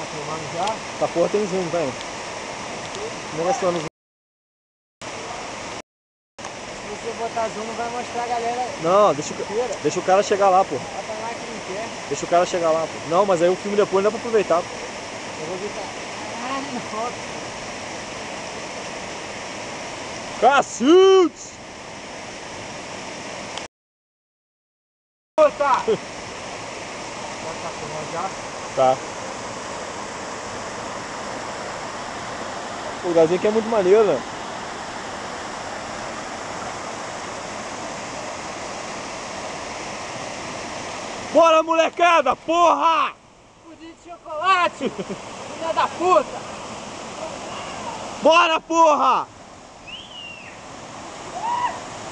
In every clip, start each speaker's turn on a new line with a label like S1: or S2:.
S1: filmando já?
S2: Essa porra tem zoom, velho. Negociando zoom.
S1: Se você botar zoom, não vai mostrar a galera.
S2: Não, deixa o cara chegar lá, pô.
S1: Bota lá que não quer.
S2: Deixa o cara chegar lá, pô. Não, mas aí o filme depois não dá pra aproveitar, pô.
S1: Eu vou gritar. Caralho, na foto.
S2: Cacildes!
S1: Tá. Tá filmando já?
S2: Tá. O lugarzinho aqui é muito maneiro, né? Bora, molecada, porra!
S1: Pudim de chocolate! Filha da puta!
S2: Bora, porra!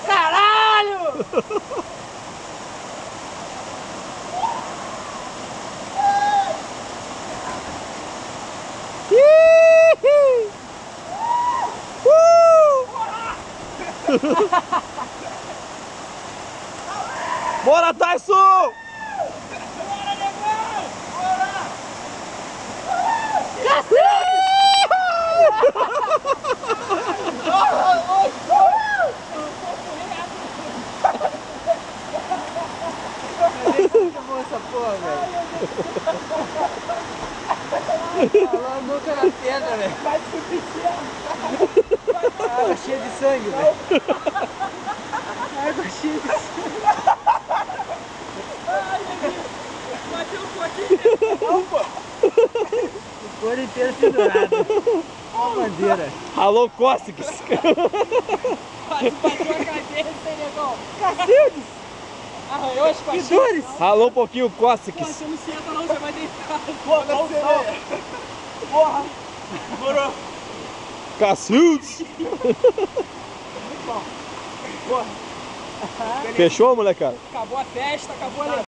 S1: Caralho!
S2: Bora, Tyson!
S1: Bora, negão! Bora! Chamou essa porra, velho. Falou a boca na pedra, velho. Vai pro água cheia de sangue, velho. Água cheia de sangue. Ai, meu bateu o coquinho. O couro inteiro pendurado. Uma bandeira.
S2: Alô, Cócegas!
S1: Quase bateu a cabeça, negão. Cacildes! Arranhou as costas. Que dores!
S2: Ralou um pouquinho, Cócegas.
S1: Você não senta não, você vai deitar. Porra, dá um salto. Porra! Morou!
S2: Cacildes!
S1: Muito bom. Porra!
S2: Fechou, molecada?
S1: Acabou a festa, acabou a alegria.